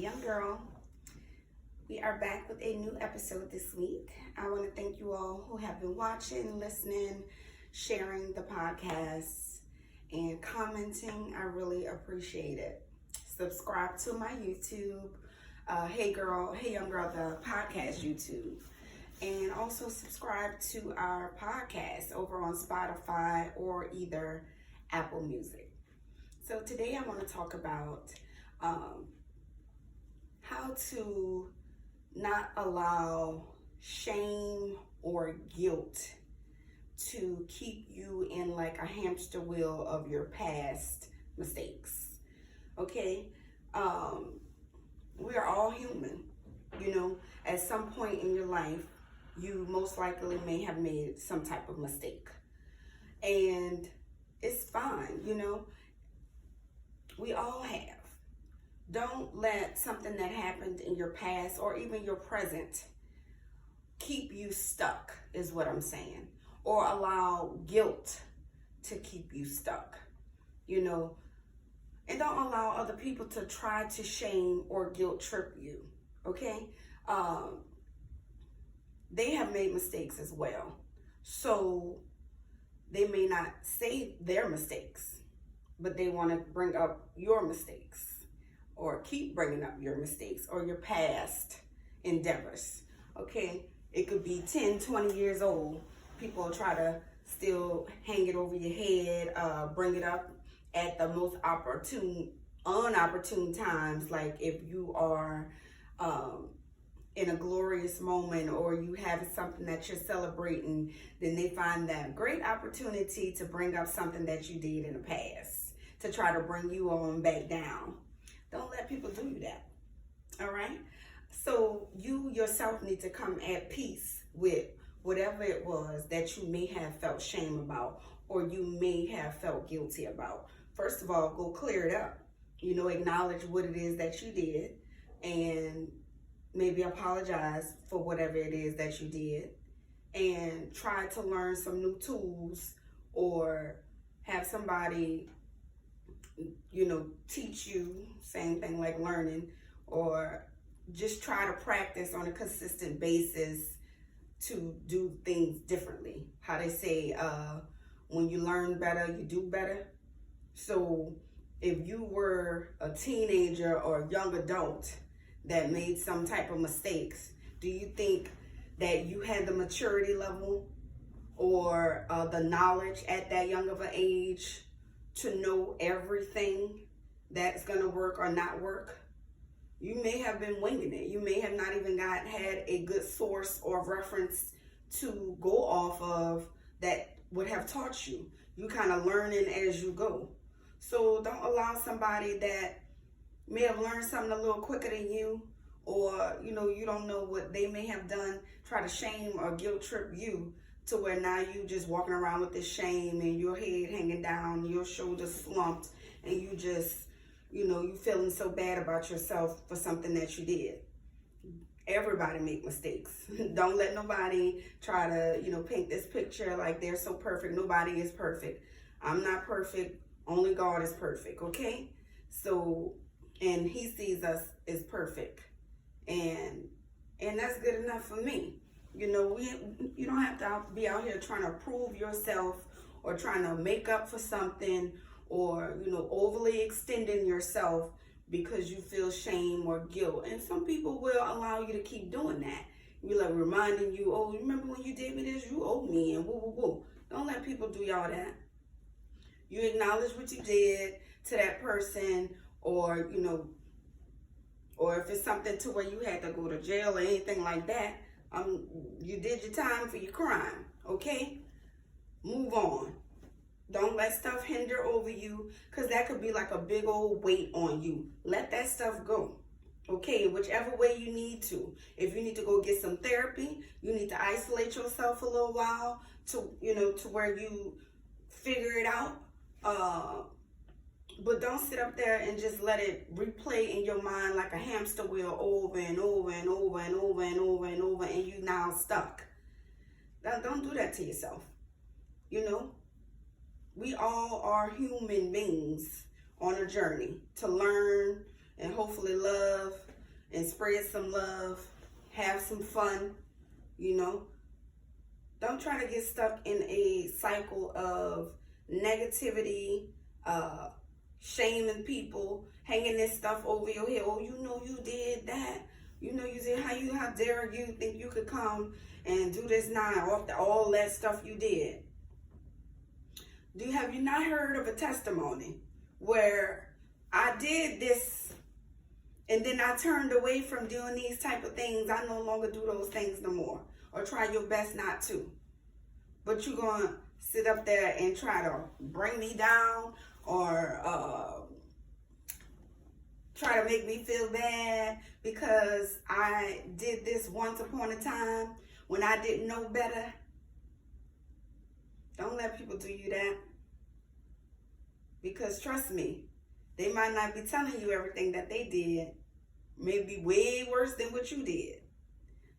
young girl. We are back with a new episode this week. I want to thank you all who have been watching, listening, sharing the podcast, and commenting. I really appreciate it. Subscribe to my YouTube, Hey Young Girl, the podcast YouTube. And also subscribe to our podcast over on Spotify or either Apple Music. So today I want to talk about how to not allow shame or guilt to keep you in like a hamster wheel of your past mistakes. Okay, we are all human. You know, at some point in your life, you most likely may have made some type of mistake, and it's fine. You know, we all have. Don't let something that happened in your past or even your present keep you stuck, is what I'm saying. Or allow guilt to keep you stuck, you know. And don't allow other people to try to shame or guilt trip you, okay? They have made mistakes as well. So they may not say their mistakes, but they want to bring up your mistakes, or keep bringing up your mistakes or your past endeavors, okay? It could be 10, 20 years old. People try to still hang it over your head, bring it up at the most unopportune times, like if you are in a glorious moment or you have something that you're celebrating, then they find that great opportunity to bring up something that you did in the past, to try to bring you on back down. Don't let people do you that, all right? So you yourself need to come at peace with whatever it was that you may have felt shame about or you may have felt guilty about. First of all, go clear it up. You know, acknowledge what it is that you did and maybe apologize for whatever it is that you did, and try to learn some new tools or have somebody, you know, teach you, same thing like learning, or just try to practice on a consistent basis to do things differently. How they say, when you learn better, you do better. So if you were a teenager or a young adult that made some type of mistakes, do you think that you had the maturity level or the knowledge at that young of an age to know everything that's going to work or not work? You may have been winging it. You may have not even had a good source or reference to go off of that would have taught you. You kind of learning as you go. So don't allow somebody that may have learned something a little quicker than you, or you know, you don't know what they may have done, try to shame or guilt trip you to where now you just walking around with this shame and your head hanging down, your shoulders slumped, and you just, you know, you feeling so bad about yourself for something that you did. Everybody make mistakes. Don't let nobody try to, you know, paint this picture like they're so perfect. Nobody is perfect. I'm not perfect. Only God is perfect, okay? So, and he sees us as perfect. And that's good enough for me. You know, you don't have to be out here trying to prove yourself or trying to make up for something, or, you know, overly extending yourself because you feel shame or guilt. And some people will allow you to keep doing that. You're like reminding you, oh, remember when you did me this? You owe me, and woo, woo, woo. Don't let people do y'all that. You acknowledge what you did to that person, or, you know, or if it's something to where you had to go to jail or anything like that, you did your time for your crime, okay? Move on. Don't let stuff hinder over you, because that could be like a big old weight on you. Let that stuff go, okay? Whichever way you need to. If you need to go get some therapy, you need to isolate yourself a little while to, you know, to where you figure it out. But don't sit up there and just let it replay in your mind like a hamster wheel over and over and over and over and over and over, and you now stuck. Don't do that to yourself. You know, we all are human beings on a journey to learn and hopefully love and spread some love, have some fun, you know. Don't try to get stuck in a cycle of negativity, shaming people, hanging this stuff over your head. Oh, you know you did that. You know you did. How dare you think you could come and do this now after all that stuff you did? Have you not heard of a testimony where I did this and then I turned away from doing these type of things? I no longer do those things no more. Or try your best not to. But you're going to sit up there and try to bring me down or try to make me feel bad because I did this once upon a time when I didn't know better. Don't let people do you that. Because trust me, they might not be telling you everything that they did. Maybe way worse than what you did.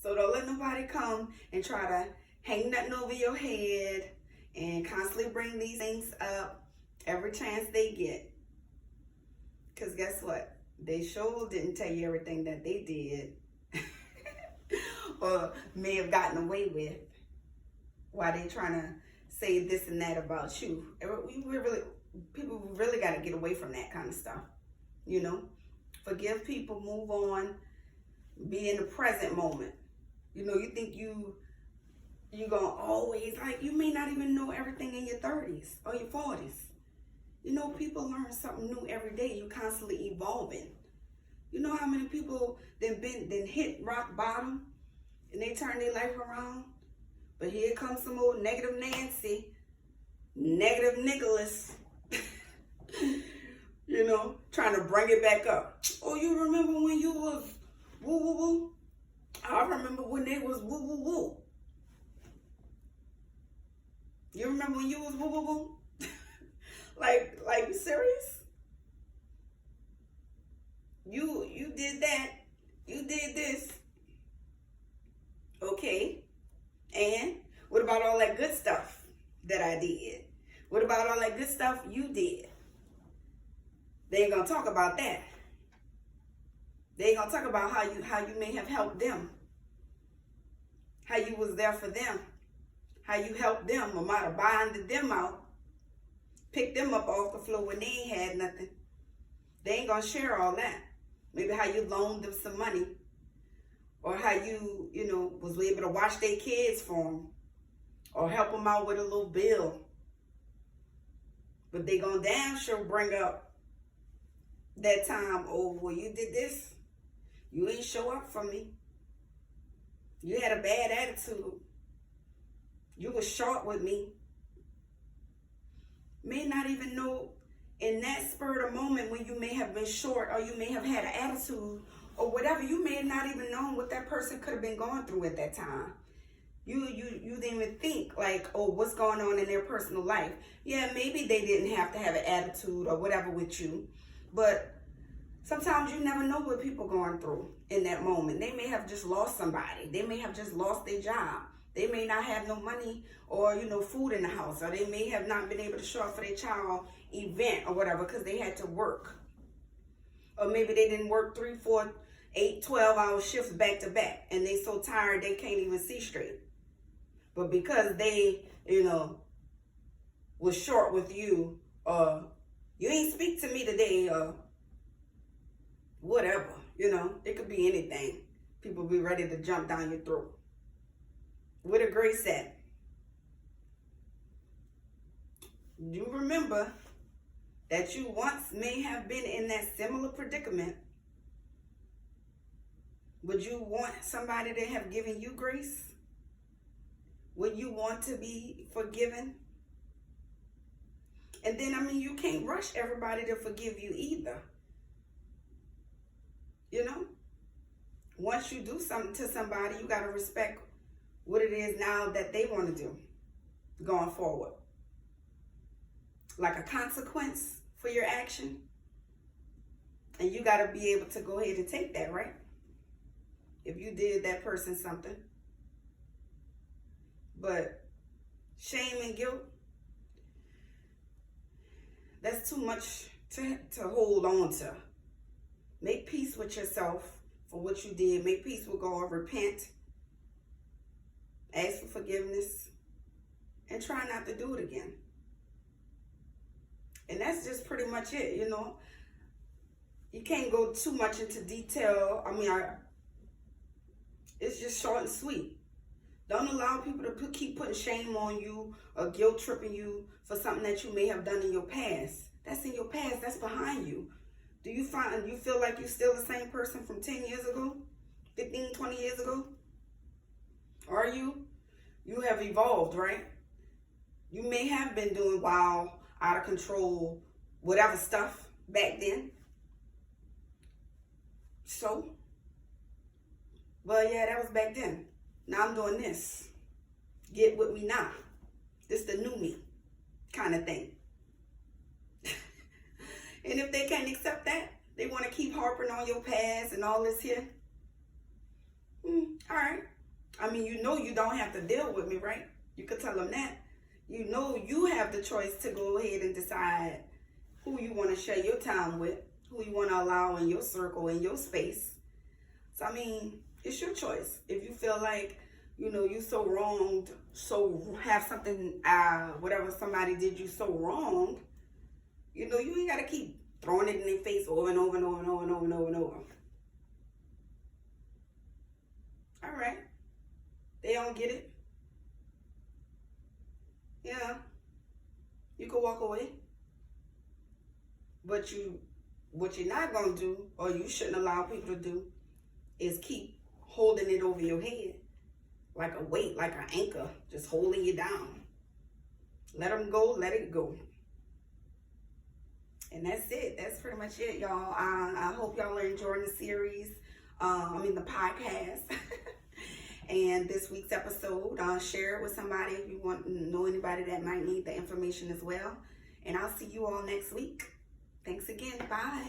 So don't let nobody come and try to hang nothing over your head and constantly bring these things up every chance they get. Because guess what? They sure didn't tell you everything that they did or may have gotten away with while they trying to say this and that about you. People really got to get away from that kind of stuff. You know, forgive people, move on, be in the present moment. You know, you think you're gonna always, like, you may not even know everything in your 30s or your 40s. You know, people learn something new every day. You constantly evolving. You know how many people then hit rock bottom and they turn their life around? But here comes some old negative Nancy, negative Nicholas, you know, trying to bring it back up. Oh, you remember when you was woo woo woo? I remember when they was woo woo woo. You remember when you was woo woo woo? like you serious? You did that. You did this. Okay. And what about all that good stuff that I did? What about all that good stuff you did? They ain't gonna talk about that. They ain't gonna talk about how you may have helped them. How you was there for them. How you helped them, or might have bonded them out. Picked them up off the floor when they ain't had nothing. They ain't gonna share all that. Maybe how you loaned them some money. Or how you was able to watch their kids for them. Or help them out with a little bill. But they gonna damn sure bring up that time over where you did this. You ain't show up for me. You had a bad attitude. You was short with me. May not even know in that spur of the moment when you may have been short or you may have had an attitude or whatever, you may have not even known what that person could have been going through at that time. You didn't even think like, oh, what's going on in their personal life. Yeah, maybe they didn't have to have an attitude or whatever with you, but sometimes you never know what people are going through in that moment. They may have just lost somebody. They may have just lost their job. They may not have no money or, food in the house, or they may have not been able to show up for their child event or whatever because they had to work. Or maybe they didn't work 3, 4, 8, 12-hour shifts back to back and they so tired they can't even see straight. But because they, was short with you, you ain't speak to me today, whatever, it could be anything. People be ready to jump down your throat. With a grace at. You remember that you once may have been in that similar predicament. Would you want somebody to have given you grace? Would you want to be forgiven? And then, you can't rush everybody to forgive you either. Once you do something to somebody, you got to respect what it is now that they want to do going forward. Like a consequence for your action. And you got to be able to go ahead and take that, right? If you did that person something. But shame and guilt, that's too much to hold on to. Make peace with yourself for what you did. Make peace with God, repent, ask for forgiveness, and try not to do it again. And that's just pretty much it, you know. You can't go too much into detail. I mean, it's just short and sweet. Don't allow people to keep putting shame on you or guilt tripping you for something that you may have done in your past. That's in your past. That's behind you. Do you feel like you're still the same person from 10 years ago? 15, 20 years ago? Are you? You have evolved, right? You may have been doing wild, out of control, whatever stuff back then. So, well, yeah, that was back then. Now I'm doing this. Get with me now. This the new me kind of thing. And if they can't accept that, they want to keep harping on your past and all this here. All right. I mean, you know you don't have to deal with me, right? You could tell them that. You know you have the choice to go ahead and decide who you want to share your time with, who you want to allow in your circle, in your space. So, I mean, it's your choice. If you feel like, you know, you so wronged, so have something, whatever somebody did you so wrong, you know, you ain't got to keep throwing it in their face over and over and over and over and over and over and over. All right. They don't get it. Yeah. You can walk away. But what you're not going to do, or you shouldn't allow people to do, is keep holding it over your head like a weight, like an anchor, just holding you down. Let them go, let it go. And that's it. That's pretty much it, y'all. I hope y'all are enjoying the series. The podcast. And this week's episode, share it with somebody if you want to know anybody that might need the information as well. And I'll see you all next week. Thanks again. Bye.